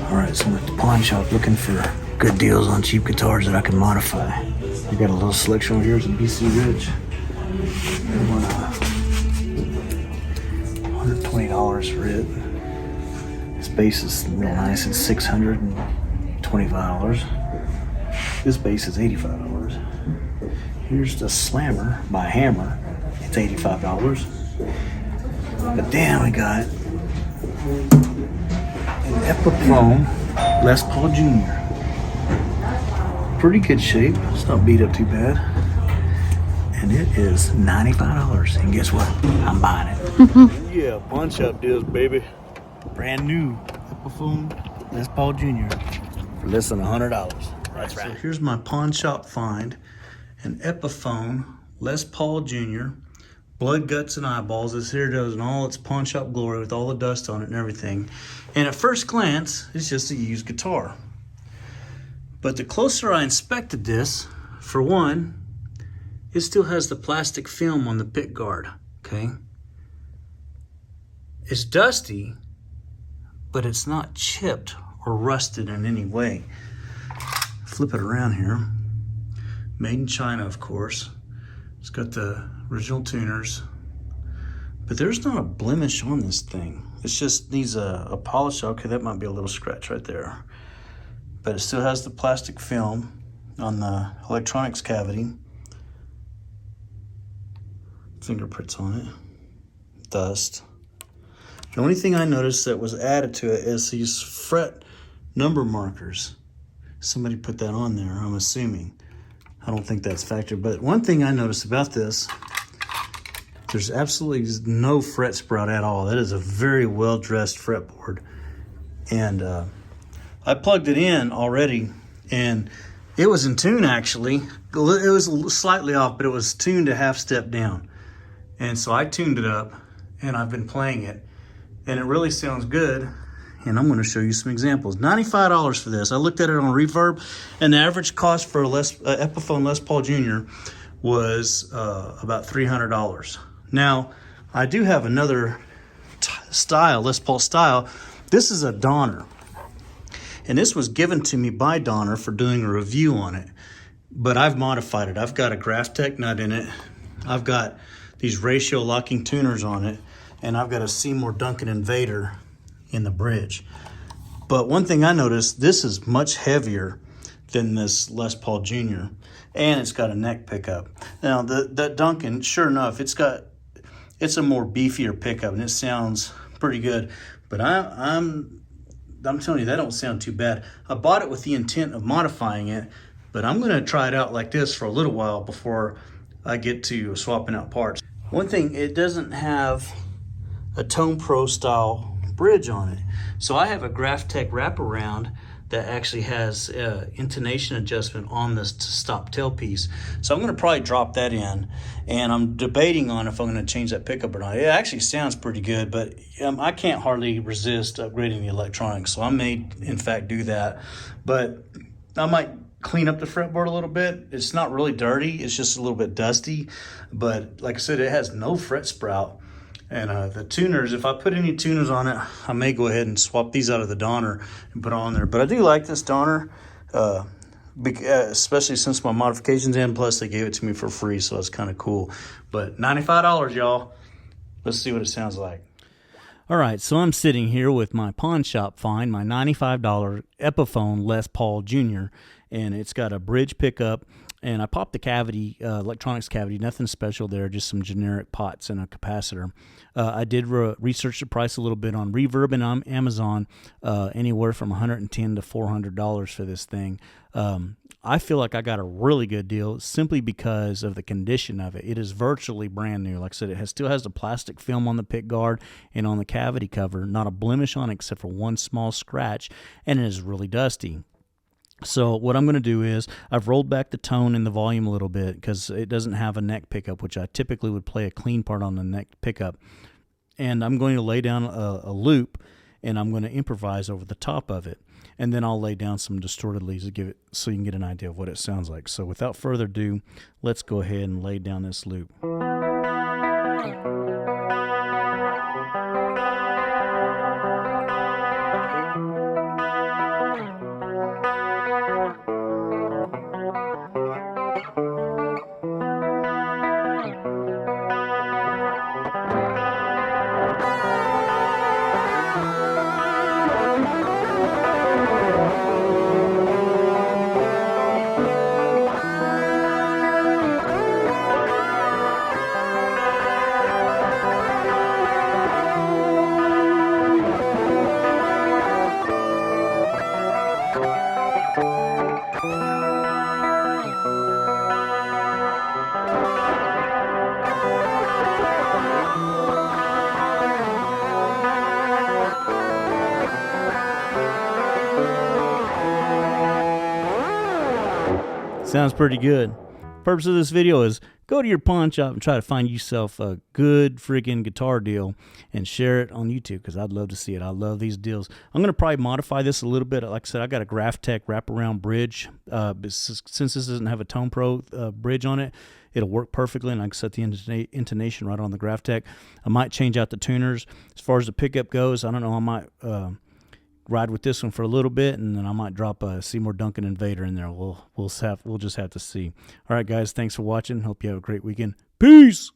Alright, so I'm at the pawn shop looking for good deals on cheap guitars that I can modify. We got a little selection over here. It's a BC Ridge. $120 for it. This bass is real nice. It's $625. This bass is $85. Here's the Slammer by Hammer. It's $85. But then we got an Epiphone Les Paul Junior. Pretty good shape. It's not beat up too bad. And it is $95. And guess what? I'm buying it. Yeah, Pawnshop deals, baby. Brand new Epiphone Les Paul Junior for less than $100. That's right. So here's my Pawnshop find. An Epiphone Les Paul Junior. Blood, guts, and eyeballs. This here does in all its pawnshop glory with all the dust on it and everything. And at first glance, it's just a used guitar. But the closer I inspected this, for one, it still has the plastic film on the pick guard, okay? It's dusty, but it's not chipped or rusted in any way. Flip it around here. Made in China, of course. It's got the original tuners, but there's not a blemish on this thing. It just needs a polish. Okay, that might be a little scratch right there, but it still has the plastic film on the electronics cavity. Fingerprints on it. Dust. The only thing I noticed that was added to it is these fret number markers. Somebody put that on there, I'm assuming. I don't think that's factored, but one thing I noticed about this, there's absolutely no fret sprout at all. That is a very well-dressed fretboard. And I plugged it in already, and it was in tune actually. It was slightly off, but it was tuned a half step down. And so I tuned it up, and I've been playing it, and it really sounds good. And I'm going to show you some examples. $95 for this. I looked at it on Reverb, and the average cost for a Epiphone Les Paul Junior was about $300. Now, I do have another style, Les Paul style. This is a Donner, and this was given to me by Donner for doing a review on it. But I've modified it. I've got a Graphtec nut in it. I've got these ratio locking tuners on it, and I've got a Seymour Duncan Invader in the bridge. But one thing I noticed, this is much heavier than this Les Paul Junior, and it's got a neck pickup. Now the Duncan, sure enough, it's a more beefier pickup, and it sounds pretty good. But I'm telling you, that don't sound too bad. I bought it with the intent of modifying it, but I'm gonna try it out like this for a little while before I get to swapping out parts. One thing, it doesn't have a Tone Pro style bridge on it. So I have a Graphtec wraparound that actually has intonation adjustment on this stop tailpiece. So I'm going to probably drop that in, and I'm debating on if I'm going to change that pickup or not. It actually sounds pretty good, but I can't hardly resist upgrading the electronics, so I may in fact do that. But I might clean up the fretboard a little bit. It's not really dirty, it's just a little bit dusty, but like I said, it has no fret sprout. And the tuners, if I put any tuners on it, I may go ahead and swap these out of the Donner and put on there. But I do like this Donner, especially since my modifications in. Plus, they gave it to me for free, so it's kind of cool. But $95, y'all. Let's see what it sounds like. All right, so I'm sitting here with my Pawnshop find, my $95 Epiphone Les Paul Junior, and it's got a bridge pickup. And I popped the cavity, electronics cavity, nothing special there, just some generic pots and a capacitor. I did research the price a little bit on Reverb and on Amazon, anywhere from $110 to $400 for this thing. I feel like I got a really good deal simply because of the condition of it. It is virtually brand new. Like I said, it still has the plastic film on the pick guard and on the cavity cover, not a blemish on it except for one small scratch, and it is really dusty. So what I'm going to do is I've rolled back the tone and the volume a little bit because it doesn't have a neck pickup, which I typically would play a clean part on the neck pickup. And I'm going to lay down a loop, and I'm going to improvise over the top of it. And then I'll lay down some distorted leads to give it so you can get an idea of what it sounds like. So without further ado, let's go ahead and lay down this loop. Sounds pretty good. Purpose of this video is go to your pawn shop and try to find yourself a good freaking guitar deal and share it on YouTube, because I'd love to see it. I love these deals. I'm going to probably modify this a little bit. Like I said, I got a GraphTech wraparound bridge. But since this doesn't have a Tone Pro bridge on it, it'll work perfectly, and I can set the intonation right on the GraphTech. I might change out the tuners. As far as the pickup goes, I don't know. I might ride with this one for a little bit, and then I might drop a Seymour Duncan Invader in there. We'll just have to see. All right, guys, thanks for watching. Hope you have a great weekend. Peace.